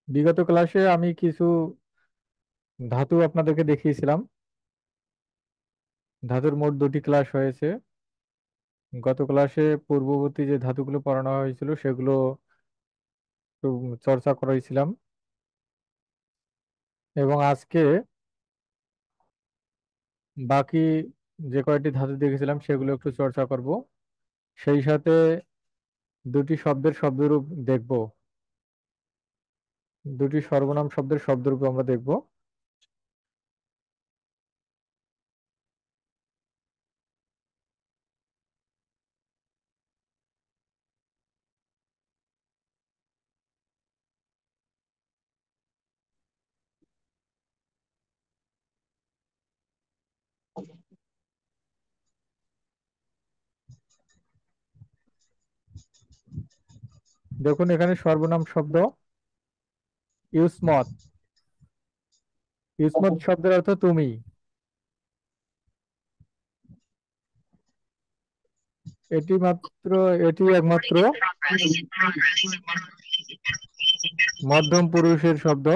বিগত ক্লাসে আমি কিছু ধাতু আপনাদেরকে দেখিয়েছিলাম। ধাতুর মোট দুটি ক্লাস হয়েছে। গত ক্লাসে পূর্ববর্তী যে ধাতুগুলো পড়ানো হয়েছিল সেগুলো একটু চর্চা করেছিলাম, এবং আজকে বাকি যে কয়টি ধাতু দেখেছিলাম সেগুলো একটু চর্চা করব। সেই সাথে দুটি শব্দের শব্দরূপ দেখব। দুটি সর্বনাম শব্দের শব্দরূপ আমরা দেখব। দেখুন, এখানে সর্বনাম শব্দ ইউসমত। ইউসমত শব্দের অর্থ তুমি। এটি মাত্র এটি একমাত্র মধ্যম পুরুষের শব্দ।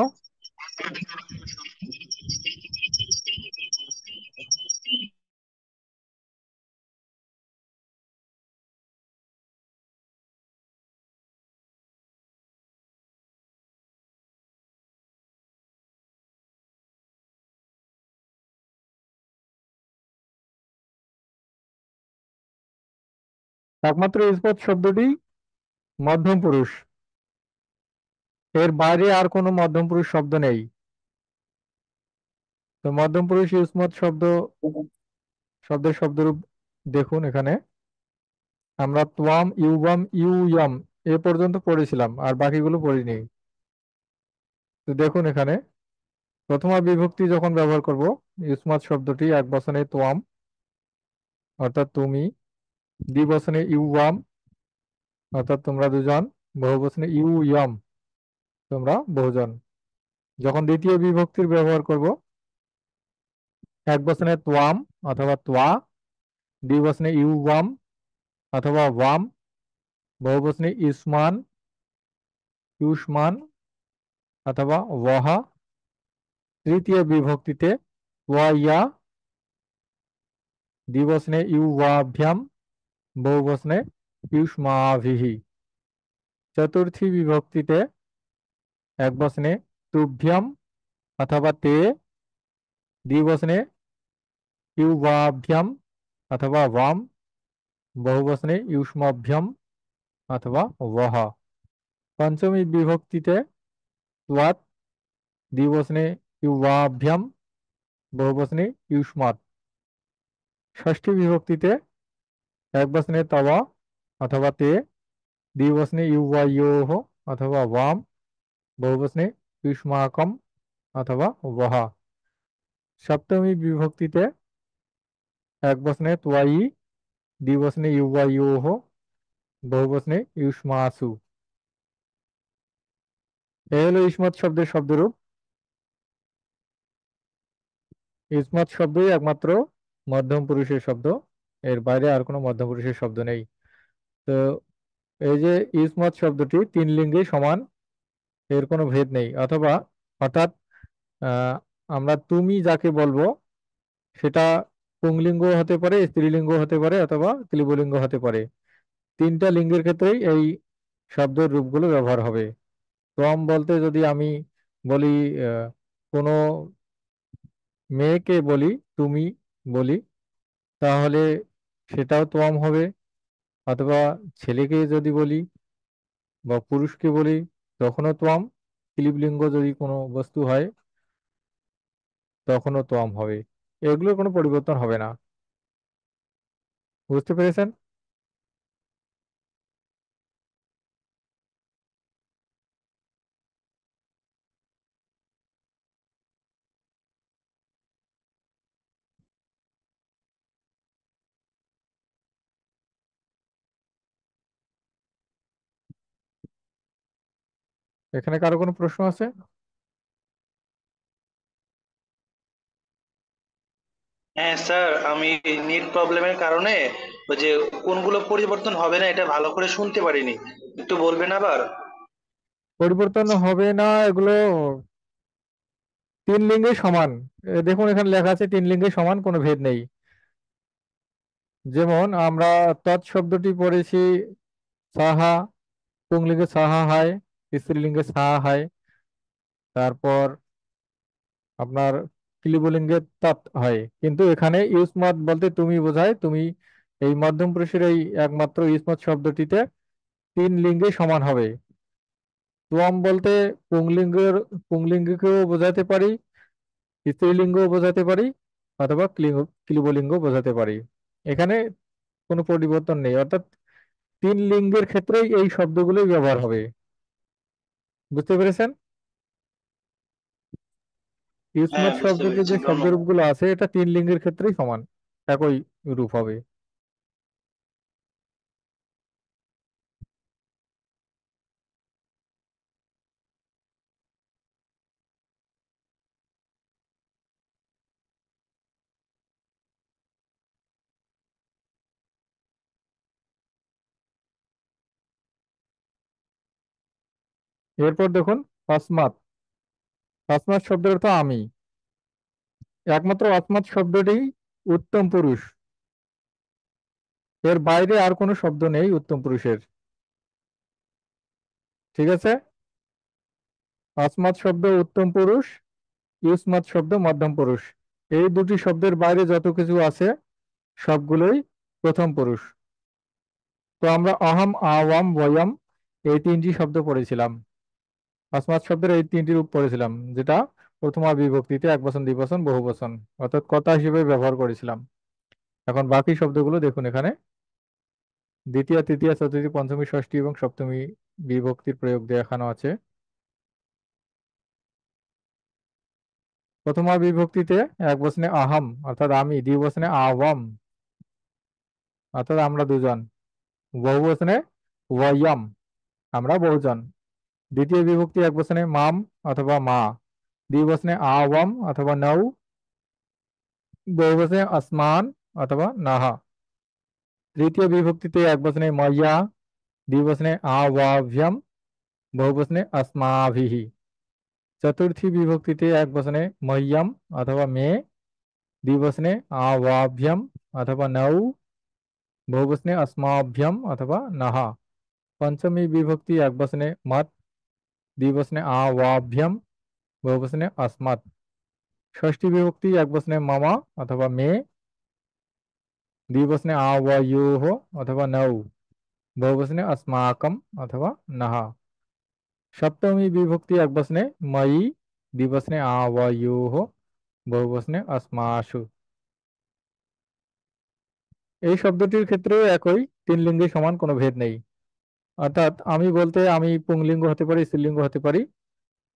একমাত্র ইউসমত শব্দটি মধ্যম পুরুষ। এর বাইরে আর কোনো মধ্যম পুরুষ শব্দ নেই। তো মধ্যম পুরুষ ইউসমত শব্দের শব্দরূপ দেখুন এখানে। আমরা তোয়াম, ইউবাম, ইউয়াম এ পর্যন্ত পড়েছিলাম, আর বাকিগুলো পড়িনি। তো দেখুন এখানে প্রথমা বিভক্তি যখন ব্যবহার করব, ইউসমত শব্দটি এক বচনে তোয়াম অর্থাৎ তুমি, দ্বিবচনে ইউয়াম অর্থাৎ তোমরা দুজন, বহুবচনে ইউয়াম তোমরা বহুজন। যখন দ্বিতীয় বিভক্তির ব্যবহার করব, এক বচনে তোয়াম অথবা তোয়া, দ্বিবচনে ইউওয়াম অথবা ওয়াম, বহুবচনে ইসমান, ইউসমান অথবা ওয়াহা। তৃতীয় বিভক্তিতে ওয়াইয়া, দ্বিবচনে ইউওয়াভ্যাম, বহুবচনে ইউষ্মাভিহি। চতুর্থী বিভক্তিতে এক বচনে তুভ্যাম অথবা তে, দ্বিবচনে ইউবাভ্যাম অথবা ওয়াম, বহুবচনে ইউষ্মাভ্যাম অথবা ওয়াহ। পঞ্চমী বিভক্তিতে ওয়াত, দ্বিবচনে ইউবাভ্যাম, বহুবচনে ইউষ্মাত। ষষ্ঠী বিভক্তিতে এক বচনে তওয়া অথবা তে, দ্বিবচনে ইউবায়োহ অথবা ওয়াম, বহুবচনে ইউষ্মাকম অথবা ওয়াহ। সপ্তমী বিভক্তিতে এক বচনে তোয়াই, দ্বিবচনে ইউবায়োহ, বহুবচনে ইউষ্মাসু। এ হলো ইসমত শব্দের শব্দরূপ। ইসমত শব্দই একমাত্র মধ্যম পুরুষের শব্দ। এর বাইরে আর কোনো মধ্যম পুরুষের শব্দ নেই। তো এই যে ইসমত শব্দটি তিন লিঙ্গে সমান, এর কোনো ভেদ নেই। অথবা অর্থাৎ আহ, আমরা তুমি যাকে বলবো সেটা পুংলিঙ্গ হতে পারে, স্ত্রীলিঙ্গ হতে পারে, অথবা ক্লিবলিঙ্গ হতে পারে। তিনটা লিঙ্গের ক্ষেত্রেই এই শব্দের রূপগুলো ব্যবহার হবে। তোয়াম বলতে যদি আমি বলি, আহ, কোনো মেয়েকে বলি তুমি বলি, তাহলে সেটাও তোয়াম হবে। অথবা ছেলেকে যদি বলি বা পুরুষকে বলি, তখনও তোয়াম। স্ত্রীলিঙ্গ যদি কোনো বস্তু হয় তখনও তোয়াম হবে। এগুলোর কোনো পরিবর্তন হবে না। বুঝতে পেরেছেন? এখানে কারো কোনো প্রশ্ন আছে? হ্যাঁ স্যার, আমি নেট প্রবলেমের কারণে ওই যে কোনগুলো পরিবর্তন হবে না এটা ভালো করে শুনতে পারিনি। একটু বলবেন আবার? পরিবর্তন হবে না এগুলো তিন লিঙ্গে সমান। দেখুন এখানে লেখা আছে তিন লিঙ্গে সমান, কোনো ভেদ নেই। যেমন আমরা তৎ শব্দটি পড়েছি সাহা, পুংলিঙ্গে সাহা হয়, স্ত্রীলিঙ্গে সাহা হয়। তারপর আপনার ক্লিবলিঙ্গে তৎ হয়, কিন্তু এখানে ইউসমত বলতে তুমি বোঝায়। তুমি এই মধ্যম পুরুষের এই একমাত্র ইউসমত শব্দটিতে তিন লিঙ্গে সমান হবে। ত্বম বলতে পুংলিঙ্গের পুংলিঙ্গকেও বোঝাতে পারি, স্ত্রীলিঙ্গও বোঝাতে পারি, অথবা ক্লিবলিঙ্গ বোঝাতে পারি। এখানে কোনো পরিবর্তন নেই, অর্থাৎ তিন লিঙ্গের ক্ষেত্রেই এই শব্দগুলোই ব্যবহার হবে। বুঝতে পেরেছেন? হ্যাঁ, ইসমত বুঝতে শব্দটির পেরেছি, যে ধন্যবাদ। শব্দরূপগুলো আছে এটা তিন লিঙ্গের ক্ষেত্রেই সমান, একই রূপ হবে। এরপর দেখুন আসমাত। আসমাত শব্দের অর্থ আমি। একমাত্র আসমাত শব্দটি উত্তম পুরুষ, এর বাইরে আর কোনো শব্দ নেই উত্তম পুরুষের। ঠিক আছে? আসমাত শব্দ উত্তম পুরুষ, ইউসমাত শব্দ মধ্যম পুরুষ। এই দুটি শব্দের বাইরে যত কিছু আছে সবগুলোই প্রথম পুরুষ। তো আমরা অহম, আওয়াম, বয়ম এই তিনটি শব্দ পড়েছিলাম। আসমাত শব্দের এই তিনটি রূপ পড়েছিলাম, যেটা প্রথমা বিভক্তিতে এক বচন, দ্বিবচন, বহু বচন অর্থাৎ কথা হিসেবে ব্যবহার করেছিলাম। এখন বাকি শব্দগুলো দেখুন এখানে। দ্বিতীয়, তৃতীয়, চতুর্থী, পঞ্চমী, ষষ্ঠী এবং সপ্তমী বিভক্তির প্রয়োগ দেখানো আছে। প্রথমা বিভক্তিতে এক বচনে আহাম অর্থাৎ আমি, দ্বিবচনে আওয়াম অর্থাৎ আমরা দুজন, বহু বচনে ওয়ায়াম আমরা বহুজন। দ্বিতীয় বিভক্তি এক বচনে মাম অথবা মা, দ্বিবচনে আওয়াম অথবা নৌ, বহু বচনে আসমান অথবা নাহা। তৃতীয় বিভক্তিতে এক বচনে ময়্যা, দ্বিবচনে আওয়াভ্যম, বহু বচনে আসমাভিহি। চতুর্থী বিভক্তিতে এক বচনে মह्यम অথবা মে, দ্বিবচনে আওয়াভ্যম অথবা নৌ, বহু বচনে अस्माभ्यम অথবা নাহা। পঞ্চমী বিভক্তি এক বচনে মত, দ্বিবচনে আওয়াভ্যম, বহু বচনে अस्मत्। ষষ্ঠী বিভক্তি এক বচনে মামা অথবা মে, দ্বিবচনে আওয়ায়োহ অথবা নৌ, বহু বচনে अस्माकम অথবা নাহা। সপ্তমী বিভক্তি এক বচনে ময়ি, দ্বিবচনে আওয়ায়োহ, বহু বচনে अस्मासु। এই শব্দটির ক্ষেত্রেও একই, তিন লিঙ্গে সমান, কোনো ভেদ নেই। অর্থাৎ আমি বলতে আমি পুংলিঙ্গ হতে পারি, স্ত্রীলিঙ্গ হতে পারি,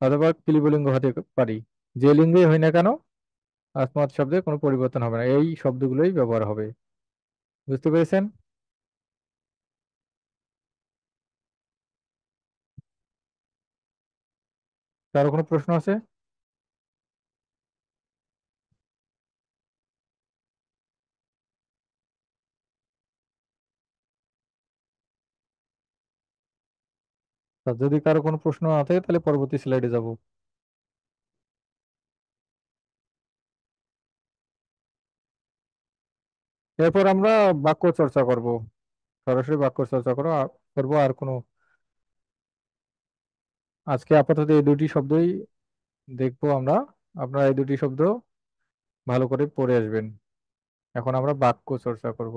অথবা স্ত্রীলিঙ্গ হতে পারি। যে লিঙ্গেই হই না কেন আসমাত শব্দে কোনো পরিবর্তন হবে না, এই শব্দগুলোই ব্যবহার হবে। বুঝতে পেরেছেন? কারো কোনো প্রশ্ন আছে? তা যদি কারো কোনো প্রশ্ন না থাকে তাহলে পরবর্তী স্লাইডে যাব। এরপর আমরা বাক্য চর্চা করব, সরাসরি বাক্য চর্চা করবো। আর কোনো আজকে আপাতত এই দুটি শব্দই দেখবো আমরা। আপনারা এই দুটি শব্দ ভালো করে পড়ে আসবেন। এখন আমরা বাক্য চর্চা করব।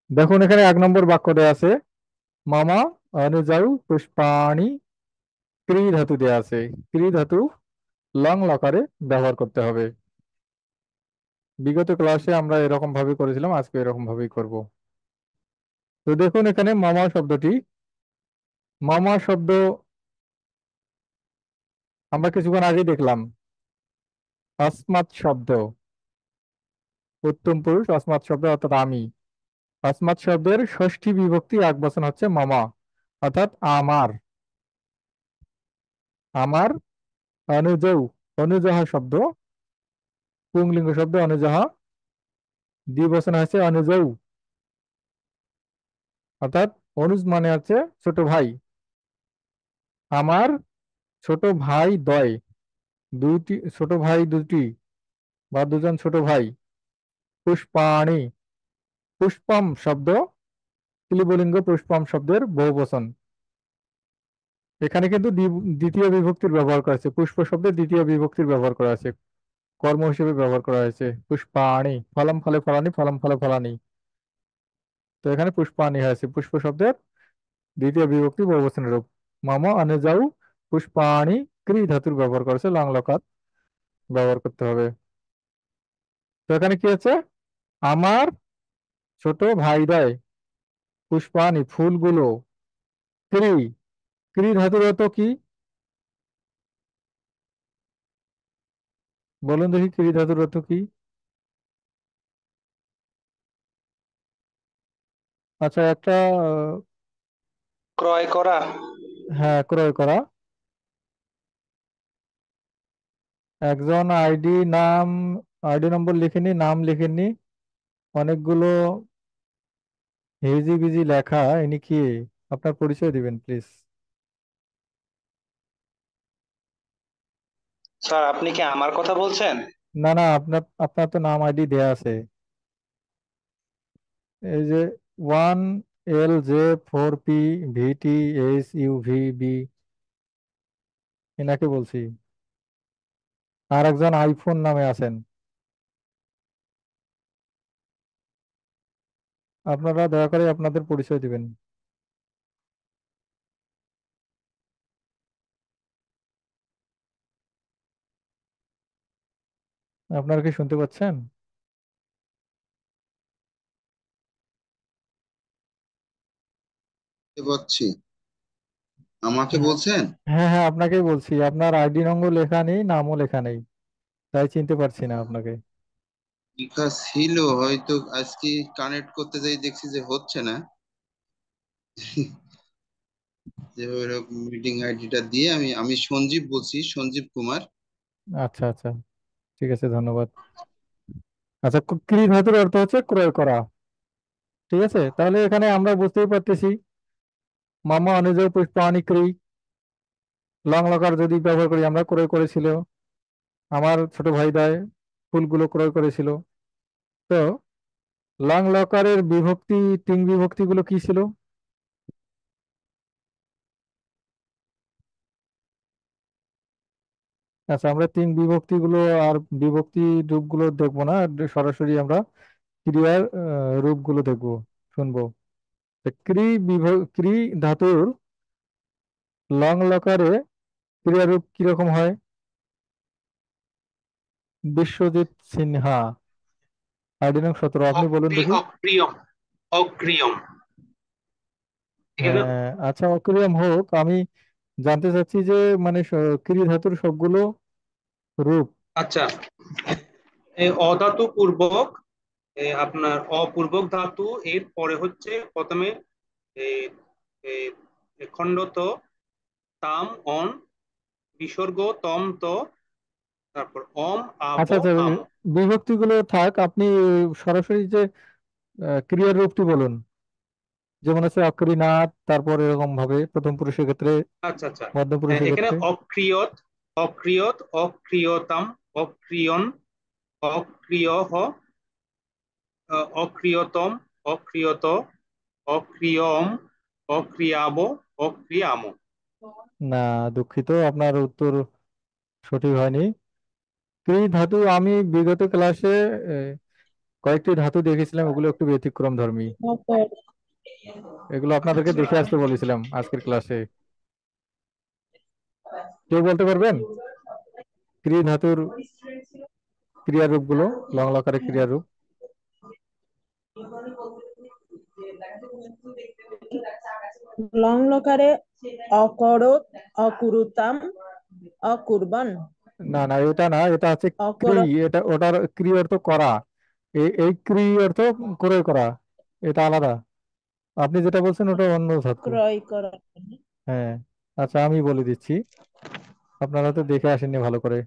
দেখুন এখানে এক নম্বর বাক্য দেয়া আছে, মামা অনুযায়ী পুষ্পাণি। ক্রি ধাতু দেয়া আছে, ক্রি ধাতু লং লকারে ব্যবহার করতে হবে। বিগত ক্লাসে আমরা এরকম ভাবে করেছিলাম, আজকে এরকম ভাবেই করব। তো দেখুন এখানে মামা শব্দটি, মামা শব্দ আমরা কিছুক্ষণ আগে দেখলাম আসমাত শব্দ, উত্তম পুরুষ আসমাত শব্দ অর্থাৎ আমি। আসমাত শব্দের ষষ্ঠী বিভক্তি এক বচন হচ্ছে মামা অর্থাৎ আমার। আমার অনুজৌ, অনুজহা শব্দ পুংলিঙ্গ শব্দ অনুজহা, দ্বিবচন হচ্ছে অনুজৌ। অর্থাৎ অনুজ মানে হচ্ছে ছোট ভাই। আমার ছোট ভাই দ্বয়, দুইটি ছোট ভাই দুটি বা দুজন ছোট ভাই। পুষ্পাণি, পুষ্পম শব্দ স্ত্রীলিঙ্গ পুষ্পম শব্দের বহুবচন। এখানে কিন্তু দ্বিতীয় বিভক্তির ব্যবহার করা আছে, পুষ্প শব্দের দ্বিতীয় বিভক্তির ব্যবহার করা আছে, কর্ম হিসেবে ব্যবহার করা হয়েছে। পুষ্পাণি, ফলম ফলে ফলানি, ফলম ফলে ফলানি। তো এখানে পুষ্পাণি হয়েছে পুষ্প শব্দের দ্বিতীয় বিভক্তি বহুবচনের রূপ। মামা আনে যাও পুষ্পাণি, ক্রি ধাতুর ব্যবহার করেছে, লং লকার ব্যবহার করতে হবে। তো এখানে কি আছে, আমার ছোট ভাইরাই পুষ্পাণি ফুলগুলো, ক্রি, ক্রি ধাতুর অর্থ কি বলুন দেখি, ক্রি ধাতুর অর্থ কি? আচ্ছা একটা ক্রয় করা। হ্যাঁ, ক্রয় করা। একজন আইডি নম্বর লিখেনি, নাম লিখেননি, অনেকগুলো হেজি বিজি লেখা, ইনি কি? আপনার পরিচয় দিবেন প্লিজ। স্যার আপনি কি আমার কথা বলছেন? না না, আপনার আপনার তো নাম আইডি দেয়া আছে। এই যে 1LJ4PVTHUVB, এনাকে বলছি। আর একজন আইফোন নামে আছেন। আপনারা দয়া করে আপনাদের পরিচয় দিবেন। আপনারা কি শুনতে পাচ্ছেন? বুঝতে পারছি। আমাকে হ্যাঁ বলছেন? হ্যাঁ হ্যাঁ, আপনাকেই বলছি। আপনার আইডি নম্বর লেখা নেই, নামও লেখা নেই, তাই চিনতে পারছি না আপনাকে। লেখা ছিল হয়তো, আজকে কানেক্ট করতে যাই দেখছি যে হচ্ছে না। যেভাবে মিটিং আইডিটা দিয়ে আমি আমি সঞ্জীব বলছি, সঞ্জীব কুমার। আচ্ছা আচ্ছা, ঠিক আছে, ধন্যবাদ। আচ্ছা, ক্রি ধাতুর অর্থ হচ্ছে ক্রয় করা। ঠিক আছে, তাহলে এখানে আমরা বুঝতেই পারতেছি, মামা অনুজ পুষ্পাণি ক্রি, লং লকার যদি ব্যবহার করি আমরা, ক্রয় করেছিল। আমার ছোট ভাই দায় ফুলগুলো ক্রয় করেছিল। তো লং লকারের বিভক্তি, তিন বিভক্তি গুলো কি ছিল? আচ্ছা, আমরা তিন বিভক্তি গুলো আর বিভক্তি রূপগুলো দেখবো না, সরাসরি আমরা ক্রিয়ার রূপগুলো দেখবো, শুনবো। তো ক্রি ধাতুর লং লকারে ক্রিয়া রূপ কিরকম হয়? বিশ্বজিৎ সিনহা, আইডি নং 17, আপনি বলুন দেখি। অক্রিয়ম, অক্রিয়ম। ঠিক আছে। আচ্ছা, অক্রিয়ম হোক, আমি জানতে চাচ্ছি যে মানে ক্রি ধাতুর সবগুলো রূপ। আচ্ছা, এই অধাতু পূর্বক, আপনার অপূর্বক ধাতু এর পরে হচ্ছে প্রথমে এই এই খণ্ডত, তাম অন, বিসর্গ তম ত, তারপর অম আব আচ্ছা আচ্ছা, আম। বিভক্তি গুলো থাক, আপনি সরাসরি যে ক্রিয়ার রূপটি বলুন। যেমন আছে অক্রিনাথ, তারপর এরকম ভাবে প্রথম পুরুষের ক্ষেত্রে, আচ্ছা আচ্ছা, মধ্যম পুরুষের এখানে ক্ষেত্রে। অক্রিয়ত, অক্রিয়ত, অক্রিয়তাম, অক্রিয়ন, অক্রিয়, অক্রিয়তম, অক্রিয়ত, অক্রিয়ম, অক্রিয়াব, অক্রিয়াম। না, দুঃখিত, আপনার উত্তর সঠিক হয়নি। ক্রি ধাতু আমি বিগত ক্লাসে কয়েকটি ধাতু দেখেছিলাম, ওগুলো একটু ব্যতিক্রম ধর্মী। এগুলো আপনাদেরকে আচ্ছা, দেখে আসতে বলেছিলাম আজকের ক্লাসে। কেউ বলতে পারবেন ক্রি ধাতুর ক্রিয়ারূপ গুলো, লং লকারের ক্রিয়ারূপ? লং লকারে অকরত, অকুরুতাম, অকুরবান, না না, এটা না, এটা হচ্ছে ক্রি। অকর, এটা ওটার ক্রি অর্থ করা, এই ক্রি অর্থ ক্রয় করা, এটা আলাদা। আপনি যেটা বলছেন ওটা অন্য ধাতু। ক্রয় করা। হ্যাঁ, আচ্ছা আমি বলে দিচ্ছি, আপনারা তো দেখে আসেননি ভালো করে।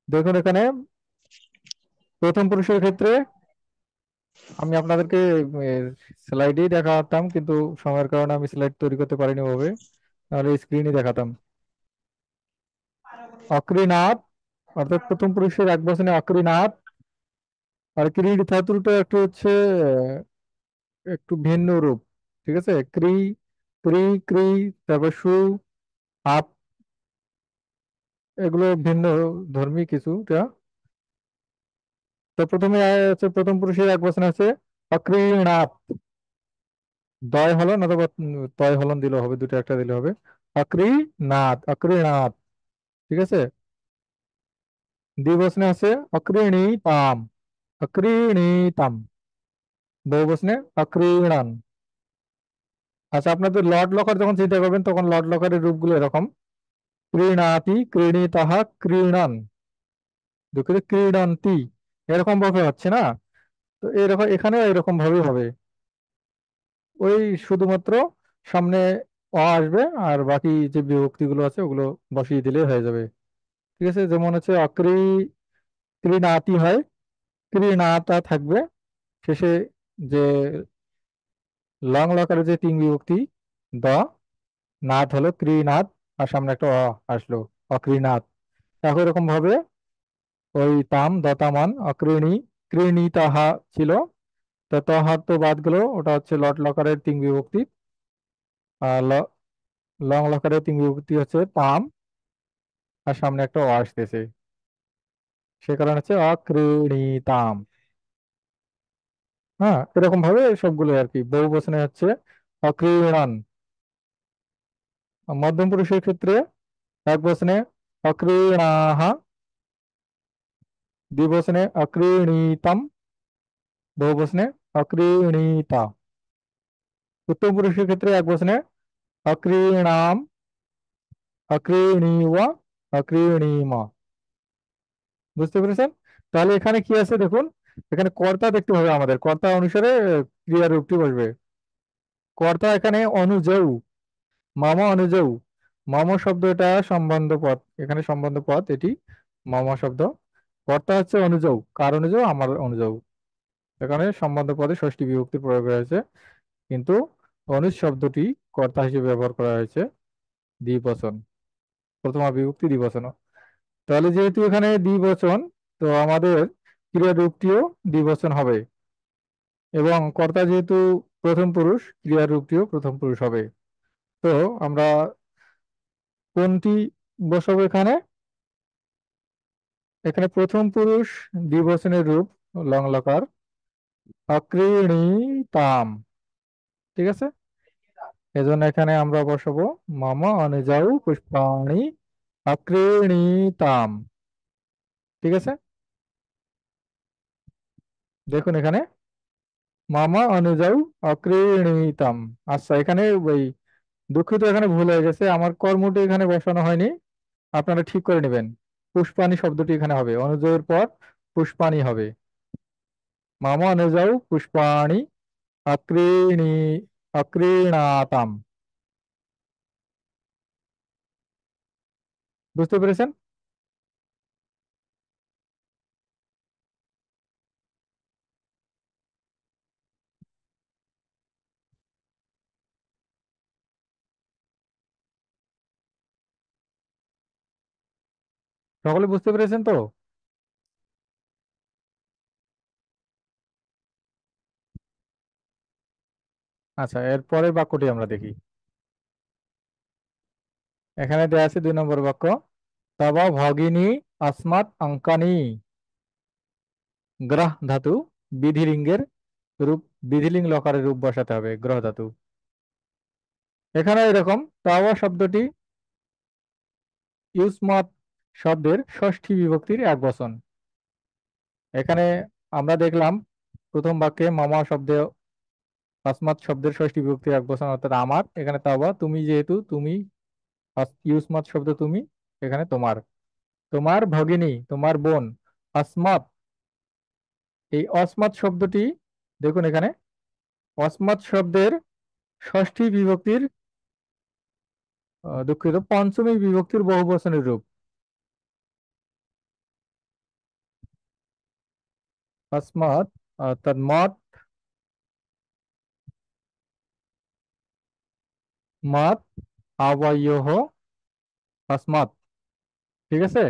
দেখুন এখানে প্রথম পুরুষের ক্ষেত্রে আমি আপনাদেরকে স্লাইডেই দেখাতাম, কিন্তু সময়ের কারণে আমি স্লাইড তৈরি করতে পারিনি ওভাবে, তাহলে স্ক্রিনই দেখাতাম। অক্রিনাথ, অর্থাৎ প্রথম পুরুষের এক বচনে অক্রিনাথ। আর ক্রিড ধাতুটা একটু হচ্ছে একটু ভিন্ন রূপ। ঠিক আছে, ক্রি, ক্রি, ক্রি, তারপর সু, আপ, এগুলো ভিন্ন ধর্মী কিছুটা। তো প্রথমে হচ্ছে প্রথম পুরুষের এক বচন আছে অক্রিনাথ। দয় হলন অথবা তয় হলন দিলেও হবে, দুটো একটা দিলে হবে। অক্রিনাথ, অক্রিনাথ। ঠিক আছে। দ্বিবচনে আছে অক্রিণীতাম, অক্রিণীতাম। বহুবচনে অক্রিণান। আচ্ছা, আপনাদের লর্ড লকার যখন চিন্তা করবেন তখন লর্ড লকারের রূপগুলো এরকম: ক্রীণাতি, ক্রীণিতাহা, ক্রীণান। দুঃখিত, ক্রীডন্তি। এরকম ভাবে হচ্ছে না? তো এরকম এখানেও এরকম ভাবেই হবে। ওই শুধুমাত্র সামনে অ আসবে, আর বাকি যে বিভক্তিগুলো আছে ওগুলো বসিয়ে দিলে হয়ে যাবে। ঠিক আছে, যেমন হচ্ছে ক্রীণাতি হয়, ক্রীণাতা থাকবে। শেষে যে লং লকারে যে তিন বিভক্তি দ, নাথ হলো ক্রীনাথ, আর সামনে একটা অ আসলো, অক্রীনাথ। একই রকম ভাবে ওই তাম দতামান অক্রিণী, ক্রিণী তাহা ছিল, তো তাহা তো বাদ গেল, ওটা হচ্ছে লট লকারের তিন বিভক্তি। আর লং লকারের তিন বিভক্তি হচ্ছে তাম, আর সামনে একটা অ আসতেছে, সে কারণে হচ্ছে অক্রিণীতাম। হ্যাঁ, এরকম ভাবে সবগুলো আর কি। বহু বচনে হচ্ছে অক্রিণান। মধ্যম পুরুষের ক্ষেত্রে এক বচনে অক্রিণাহা, দ্বিবচনে অক্রিণীতম, বহু বচনে অক্রিণীতা। উত্তম পুরুষের ক্ষেত্রে এক বচনে অক্রিণাম, অক্রিণীব, অক্রিণীম। বুঝতে পেরেছেন? তাহলে এখানে কি আছে দেখুন, এখানে কর্তা দেখতে হবে আমাদের, কর্তা অনুসারে ক্রিয়ার রূপটি বসবে। কর্তা এখানে অনুযৌ, মম অনুযৌ। মম শব্দ এটা সম্বন্ধ পদ, এখানে সম্বন্ধ পদ এটি মম শব্দ। কর্তা হচ্ছে অনুযৌ, কার অনুযৌ? আমার অনুযৌ। এখানে সম্বন্ধ পদে ষষ্ঠী বিভক্তি প্রয়োগ হয়েছে, কিন্তু অনুজ শব্দটি কর্তা হিসেবে ব্যবহার করা হয়েছে দ্বিবচন, প্রথমা বিভক্তি দ্বিবচন। তাহলে যেহেতু এখানে দ্বিবচন, তো আমাদের ক্রিয়ার রূপটিও দ্বিবচন হবে, এবং কর্তা যেহেতু প্রথম পুরুষ, ক্রিয়ার রূপটিও প্রথম পুরুষ হবে। তো আমরা কোনটি বসাবো এখানে? এখানে প্রথম পুরুষ দ্বিবচনের রূপ লং লকার অক্রিণীতাম। ঠিক আছে, এজন্য এখানে আমরা বসাবো মম অনুযায়ী পুষ্পাণি অক্রিণীতাম। ঠিক আছে, দেখুন এখানে মামা অনুযায়ী অক্রিণীতাম। আচ্ছা, এখানে ওই দুঃখিত, এখানে ভুল হয়ে গেছে, আমার কর্মটি এখানে বসানো হয়নি, আপনারা ঠিক করে নেবেন। পুষ্পাণী শব্দটি এখানে হবে, অনুযায়ীর পর পুষ্পাণী হবে। মামা অনুযায়ী পুষ্পাণি অক্রিণী, অক্রিণাতাম। বুঝতে পেরেছেন? সকলে বুঝতে পেরেছেন তো? আচ্ছা, এর পরের বাক্যটি আমরা দেখি। এখানে দেয়া আছে 2 নম্বর বাক্য, তব ভগিনী अस्मत् অঙ্কানি। গ্রহ ধাতু বিধিলিঙ্গের রূপ, বিধিলিঙ্গ লকারের রূপ বসাতে হবে, গ্রহ ধাতু। এখানে এরকম তব শব্দটি ইউসমত শব্দের ষষ্ঠী বিভক্তির এক বচন। এখানে আমরা দেখলাম প্রথম বাক্যে মামা শব্দে আসমাত শব্দের ষষ্ঠী বিভক্তির এক বচন, অর্থাৎ আমার। এখানে তবা, তুমি যেহেতু তুমি, ইউসমত শব্দ তুমি, এখানে তোমার। তোমার ভগিনী, তোমার বোন। আসমাত, এই অসমাত শব্দটি দেখুন এখানে অসমাত শব্দের ষষ্ঠী বিভক্তির দুঃখিত, পঞ্চমী বিভক্তির বহুবচনের রূপ। আসমাত অর্থাৎ মত, মাত আওয়ায়হ আসমাত। ঠিক আছে।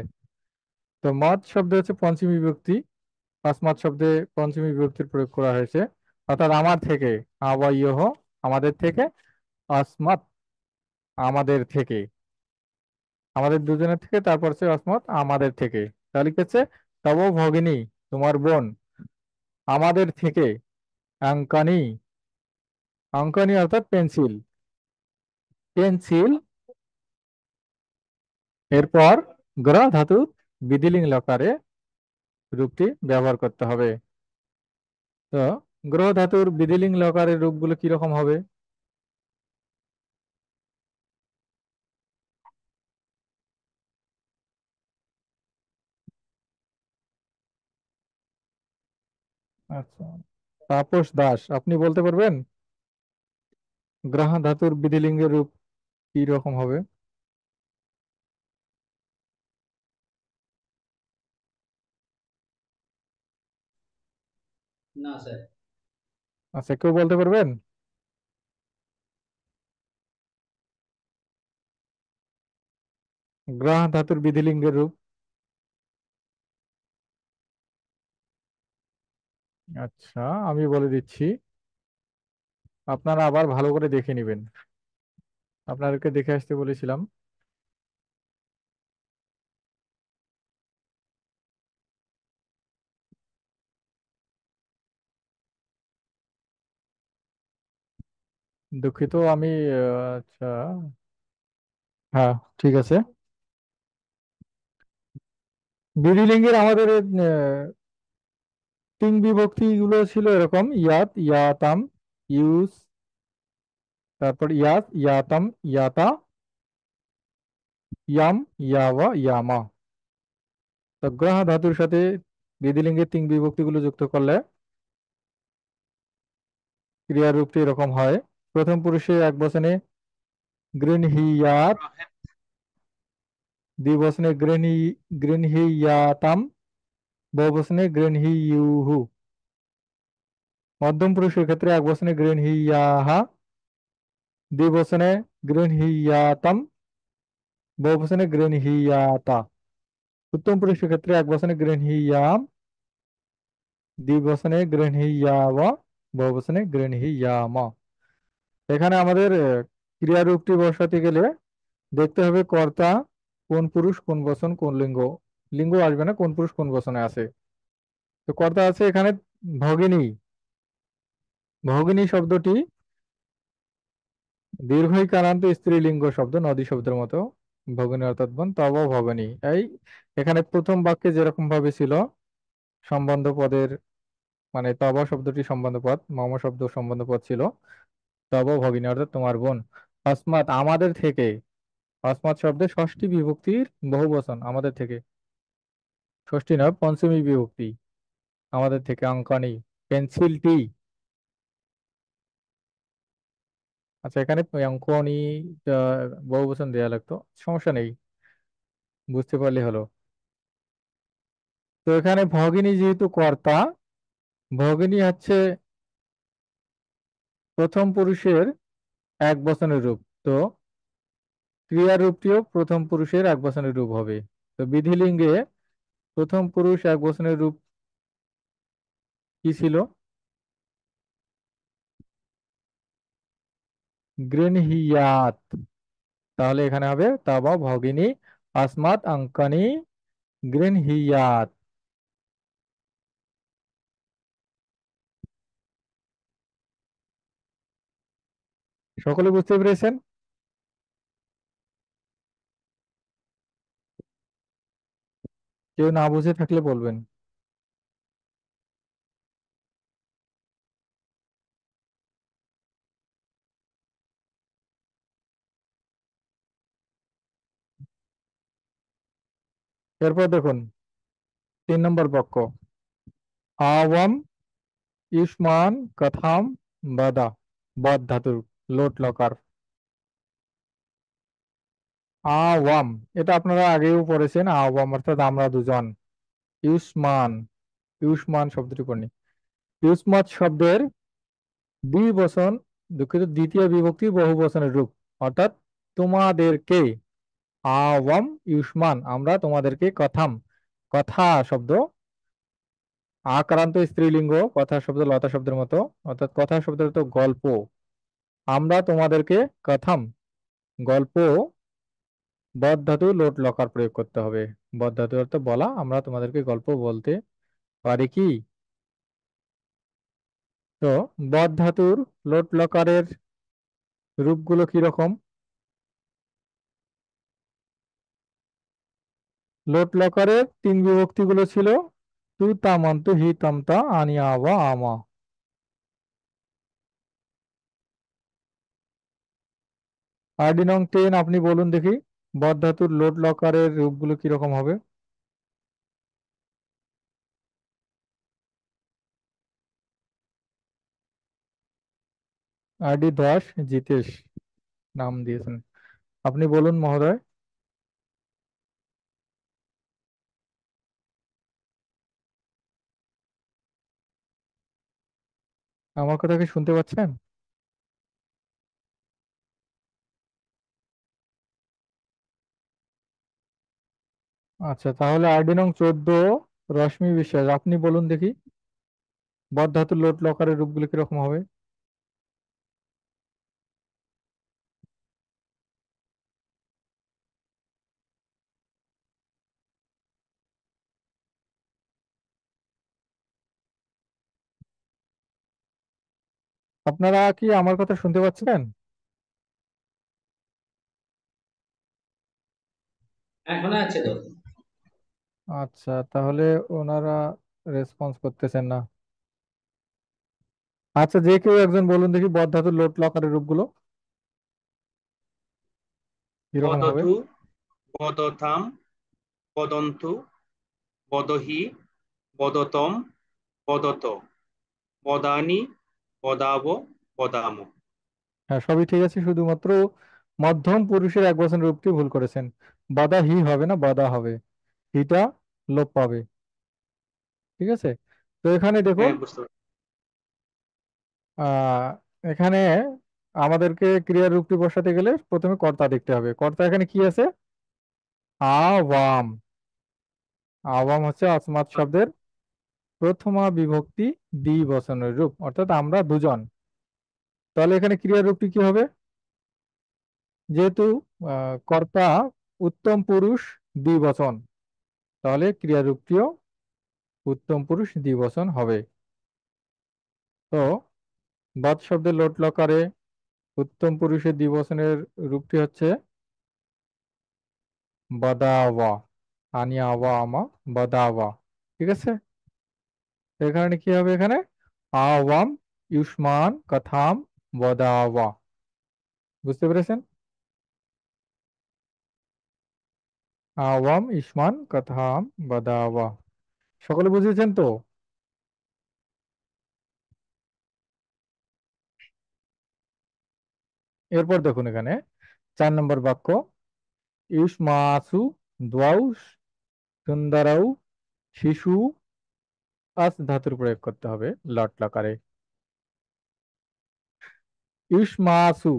তো মাত শব্দ হচ্ছে পঞ্চমী বিভক্তি, আসমাত শব্দে পঞ্চমী বিভক্তির প্রয়োগ করা হয়েছে, অর্থাৎ আমার থেকে, আওয়ায়হ আমাদের থেকে, আসমাত আমাদের থেকে, আমাদের দুজনের থেকে, তারপর হচ্ছে আসমাত আমাদের থেকে। তাহলে কি হচ্ছে, তব ভগিনী তোমার বোন, আমাদের থেকে, অঙ্কনী, অঙ্কনী অর্থাৎ পেন্সিল, পেন্সিল। এরপর গ্র ধাতু বিধিলিঙ্গ লকারে রূপটি ব্যবহার করতে হবে। তো গ্রহ ধাতুর বিধিলিঙ্গ লকারের রূপগুলো কিরকম হবে? আচ্ছা, তাপস দাস, আপনি বলতে পারবেন গ্রহ ধাতুর বিধিলিঙ্গের রূপ কি রকম হবে? না স্যার। আচ্ছা, কেউ বলতে পারবেন? গ্রহ ধাতুর বিধিলিঙ্গের রূপ। আচ্ছা, আমি বলে দিচ্ছি, আপনারা আবার ভালো করে দেখে নেবেন, আপনাদেরকে দেখে আসতে বলেছিলাম। দুঃখিত আমি, আচ্ছা, হ্যাঁ, ঠিক আছে। বিধিলিঙ্গের আমাদের তিন বিভক্তি গুলো ছিল এরকম: ইয়াত, ইয়াতাম, ইউস, তারপর ইয়াত, ইয়াতাম, ইয়াতা, ইয়াম, ইয়াওয়া, ইয়ামা। তো গ্রহ ধাতুর সাথে বিধিলিঙ্গের তিন বিভক্তি গুলো যুক্ত করলে ক্রিয়ার রূপটি এরকম হয়: প্রথম পুরুষে এক বচনে গৃহীয়াত, দ্বিবচনে গৃহীয়াতাম, বহুবচনে গৃহীয়ুহু। মধ্যম পুরুষের ক্ষেত্রে এক বচনে গৃহীয়াহা, দ্বিবচনে গৃহীয়াতাম, বহুবচনে গৃহীয়াতা। উত্তম পুরুষের ক্ষেত্রে এক বচনে গৃহীয়াম, দ্বিবচনে গৃহীয়াওয়া, বহুবচনে গৃহীয়ামা। এখানে আমাদের ক্রিয়ারূপটি বসাতে গেলে দেখতে হবে কর্তা কোন পুরুষ কোন বচন কোন লিঙ্গ, লিঙ্গ আসবে না, কোন পুরুষ কোন বচনে আছে। তো কর্তা আছে এখানে ভগিনী, ভগিনী শব্দটি দীর্ঘইকারান্ত স্ত্রীলিঙ্গ শব্দ, নদী শব্দের মতো। ভগিনী অর্থাৎ বোন, তব ভগিনী। এই এখানে প্রথম বাক্যে যেরকম ভাবে ছিল সম্বন্ধ পদের, মানে তব শব্দটি সম্বন্ধ পদ, মম শব্দ সম্বন্ধ পদ ছিল, তব ভগিনী অর্থাৎ তোমার বোন। অস্মাৎ আমাদের থেকে, অস্মাৎ শব্দে ষষ্ঠী বিভক্তির বহু বচন, আমাদের থেকে, ষষ্ঠী নয় পঞ্চমী বিভক্তি, আমাদের থেকে। অঙ্কনী, পেন্সিলটি। আচ্ছা, এখানে অঙ্কনী বহু বচন দেয়া লাগতো, সমস্যা নেই, বুঝতে পারলে হলো। তো এখানে ভগিনী যেহেতু কর্তা, ভগিনী হচ্ছে প্রথম পুরুষের এক বচনের রূপ, তো ক্রিয়ার রূপটিও প্রথম পুরুষের এক বচনের রূপ হবে। তো বিধিলিঙ্গে প্রথম পুরুষ এক বচনের রূপ কি ছিল? গৃহীয়াত। তাহলে এখানে হবে তব ভগিনী আসমাত অঙ্কনী গৃহীয়াত। সকলে বুঝতে পেরেছেন? কেউ না বুঝে থাকলে বলবেন। এরপর দেখুন 3 নম্বর বাক্য, আওয়াম ইউষ্মান কথাম বাদা, বদ ধাতুর লোট লকার। আওয়াম, এটা আপনারা আগেও পড়েছেন, আওয়াম অর্থাৎ আমরা দুজন। ইউষ্মান, ইউষ্মান শব্দটি পড়নি। ইউষ্মাত শব্দের দ্বিবচন, দুঃখিত দ্বিতীয় বিভক্তি বহু বচনের রূপ। অর্থাৎ তোমাদেরকে। আওয়াম ইউসমান, আমরা তোমাদেরকে কথাম। কথা শব্দ আক্রান্ত স্ত্রীলিঙ্গ, কথা শব্দ লতা শব্দের মতো, অর্থাৎ কথা শব্দের তো গল্প। আমরা তোমাদেরকে কথাম, গল্প। বদ ধাতু লোট লকার প্রয়োগ করতে হবে। বদ ধাতু অর্থ বলা, আমরা তোমাদেরকে গল্প বলতে পারি কি। তো বদ ধাতুর লোট লকারের রূপগুলো কি রকম? লোট লকারের তিন বিভক্তি গুলো ছিল তু তামন্তু হি তামতা আনি আওয়া আমা। আরডি নং 10 আপনি বলুন দেখি, বদ ধাতুর লোট লকারের রূপগুলো কিরকম হবে? আরডি 10 জিতেশ নাম দিয়েছেন, আপনি বলুন মহোদয়। আমার কথা কি শুনতে পাচ্ছেন? আচ্ছা, তাহলে আরডি নং 14 রশ্মি বিশ্বাস, আপনি বলুন দেখি, বদ ধাতুর লোট লকারের রূপগুলো কিরকম হবে? আপনারা কি আমার কথা শুনতে পাচ্ছেন? এখন আছে তো। আচ্ছা, তাহলে ওনারা রেসপন্স করতেছেন না। আচ্ছা, যে কেউ একজন বলুন দেখি বদ ধাতুর লোট লকারের রূপগুলো কিরকম হবে? বদধু, বদথাম, বদন্তু, বদহি, বদতম, বদত, বদানি, বদাব, বদাম। হ্যাঁ, সবই ঠিক আছে, শুধুমাত্র মধ্যম পুরুষের এক বচন রূপটি ভুল করেছেন। বাদা হি হবে না, বাদা হবে। হিটা লোপ পাবে। ঠিক আছে, তো এখানে দেখুন, হ্যাঁ, বুঝতে পারছি। আহ এখানে আমাদেরকে ক্রিয়ার রূপটি বসাতে গেলে প্রথমে কর্তা দেখতে হবে। কর্তা এখানে কি আছে? আওয়াম। আওয়াম হচ্ছে আসমাত শব্দের প্রথমা বিভক্তি দ্বিবচনের রূপ, অর্থাৎ আমরা দুজন। তাহলে এখানে ক্রিয়ার রূপটি কি হবে? যেহেতু কর্তা উত্তম পুরুষ দ্বিবচন, তাহলে ক্রিয়ার রূপটিও উত্তম পুরুষ দ্বিবচন হবে। তো বদ শব্দের লোট লকারে উত্তম পুরুষের দ্বিবচনের রূপটি হচ্ছে বদাওয়া। আনিয়া আওয়া আমা, বদাওয়া। ঠিক আছে, তো এখানে কি হবে? এখানে আওয়াম ইউসমান কথাম বদাওয়া। বুঝতে পেরেছেন? আওয়াম ইসমান কথাম বদাওয়া। সকলে বুঝেছেন তো? এরপর দেখুন এখানে 4 নম্বর বাক্য, ইউসমাসু দোয়াউ সুন্দরাউ শিশু। আস ধাতুর প্রয়োগ করতে হবে লট লকারে। ইউসমাসু,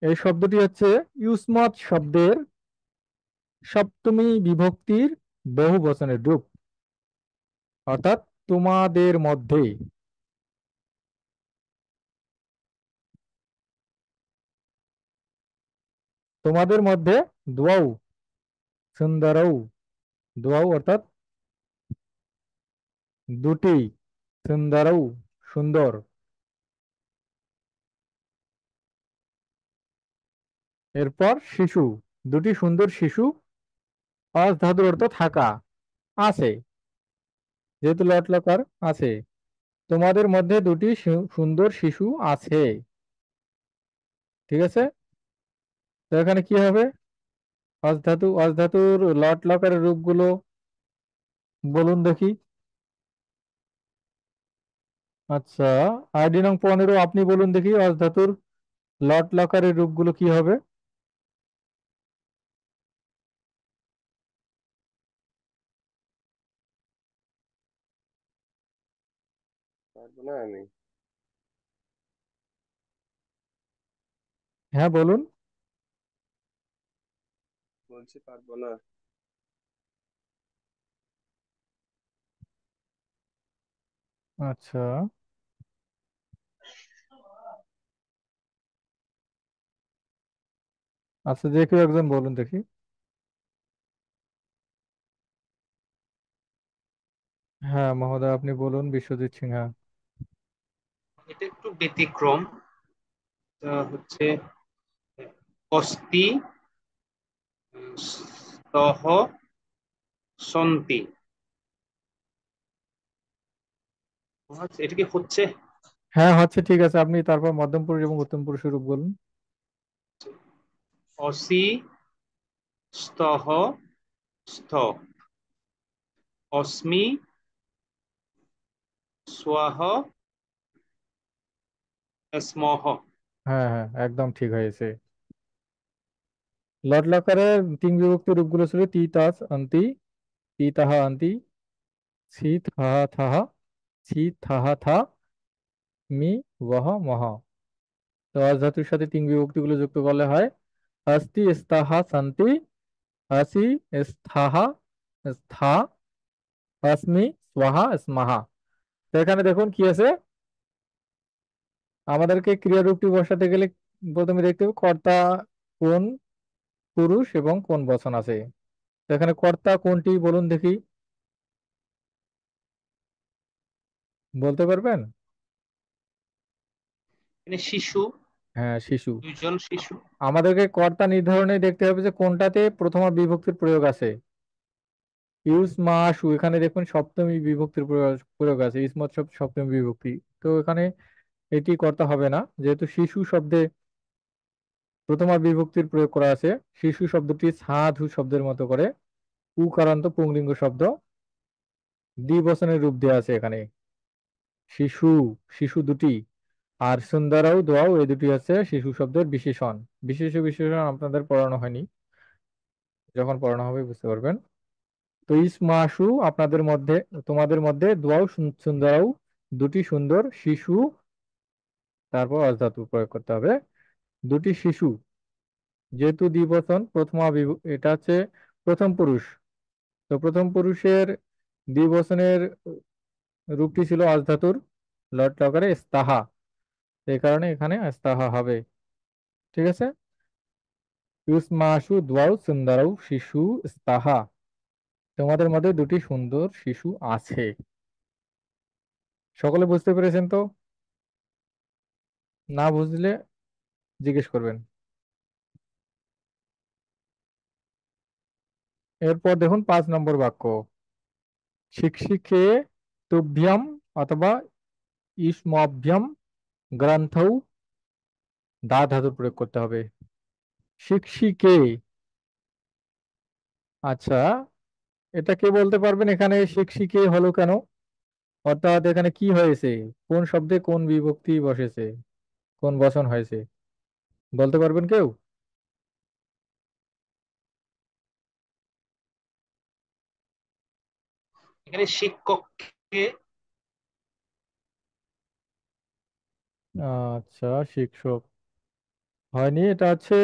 এই শব্দটি হচ্ছে ইউসমত শব্দের সপ্তমী বিভক্তির বহু বচনের রূপ, অর্থাৎ তোমাদের মধ্যে। তোমাদের মধ্যে দোয়াউ সুন্দরৌ, দোয়াউ অর্থাৎ দুটি, সুন্দরৌ সুন্দর। এরপর শিশু, দুটি সুন্দর শিশু। আস ধাতুর অর্থ থাকা, আছে, যেহেতু লট লকার আছে। তোমাদের মধ্যে দুটি সুন্দর শিশু আছে। ঠিক আছে, তো এখানে কি হবে? অজধাতু, অজধাতুর লট লকারের রূপগুলো বলুন দেখি। আচ্ছা, আইডি নং 15 আপনি বলুন দেখি অজধাতুর লট লকারের রূপগুলো কি হবে? পারবো না আমি। হ্যাঁ বলুন। বলছি পারবো না। আচ্ছা, আচ্ছা, যে কেউ একজন বলুন দেখি। হ্যাঁ মহোদয়, আপনি বলুন, বিশ্বজিৎ সিনহা। এটা একটু ব্যতিক্রম। হচ্ছে অস্তি স্তহ সন্তি। আচ্ছা, এটা কি হচ্ছে? হ্যাঁ হচ্ছে, ঠিক আছে, আপনি তারপর মধ্যম পুরুষ এবং উত্তম পুরুষের রূপ বলুন। অসি স্তহ স্থ। অস্মি স্বাহ স্মহ। হ্যাঁ হ্যাঁ, একদম ঠিক হয়েছে। লট লকারের তিন বিভক্তি রূপগুলো ছিল তি তাস অন্তি, তি তাহা অন্তি, ছি থাহা থাহা, ছি থাহা থা, মি ওয়াহ মহ। তো আজ ধাতুর সাথে তিন বিভক্তিগুলো যুক্ত করলে হয় আস্তি স্তাহা শান্তি, আসি স্থাহা স্থা, আসমি স্বাহা স্মাহা। তো এখানে দেখুন কি আছে, আমাদেরকে ক্রিয়ারূপটি বসাতে গেলে প্রথমে দেখতে হবে কর্তা কোন পুরুষ এবং কোন বচন আছে। তো এখানে কর্তা কোনটি বলুন দেখি, বলতে পারবেন? এখানে শিশু, হ্যাঁ, শিশু। দুইজন শিশু। আমাদেরকে কর্তা নির্ধারণে দেখতে হবে যে কোনটাতে প্রথমা বিভক্তির প্রয়োগ আছে। ইউজ মাসু, এখানে দেখুন সপ্তমী বিভক্তির প্রয়োগ প্রয়োগ আছে, ইসমত শব্দ সপ্তমী বিভক্তি। তো এখানে এটি কর্তা হবে না, যেহেতু শিশু শব্দে প্রথমা বিভক্তির প্রয়োগ করা আছে। শিশু শব্দটি সাধু শব্দের মতো করে উকারান্ত পুংলিঙ্গ শব্দ, দ্বিবচনের রূপ দেওয়া আছে এখানে। শিশু, শিশু দুটি, আর সুন্দরাও দোয়াও, এই দুটি হচ্ছে শিশু শব্দের বিশেষণ। বিশেষণ আপনাদের পড়ানো হয়নি, যখন পড়ানো হবে বুঝতে পারবেন। তো ইসমাসু আপনাদের মধ্যে, তোমাদের মধ্যে দোয়াও সুন্দরাও, দুটি সুন্দর শিশু, তারপর অজধাতু প্রয়োগ করতে হবে, দুটি শিশু। যেহেতু দ্বিবচন এটা হচ্ছে প্রথম পুরুষ, তো প্রথম পুরুষের দ্বিবচনের রূপটি ছিল অজধাতুর লট লকারে স্তাহা, এই কারণে এখানে স্তাহা হবে। ঠিক আছে, ইউসমাসু দ্বাউ সুন্দরাউ শিশু স্তাহা, তোমাদের মধ্যে দুটি সুন্দর শিশু আছে। সকলে বুঝতে পেরেছেন তো? না বুঝলে জিজ্ঞেস করবেন। এরপর দেখুন 5 নম্বর বাক্য, শিক্ষিকে তুভ্যম অথবা ইসমভ্যম গ্রন্থৌ, দা ধাতুর প্রয়োগ করতে হবে। শিক্ষিকে, আচ্ছা, এটা কে বলতে পারবেন এখানে শিক্ষিকে হলো কেন, অর্থাৎ এখানে কি হয়েছে, কোন শব্দে কোন বিভক্তি বসেছে, কোন বচন হয়েছে, বলতে পারবেন কেউ? এখানে শিক্ষককে। আচ্ছা, শিক্ষক হয়নি, এটা হচ্ছে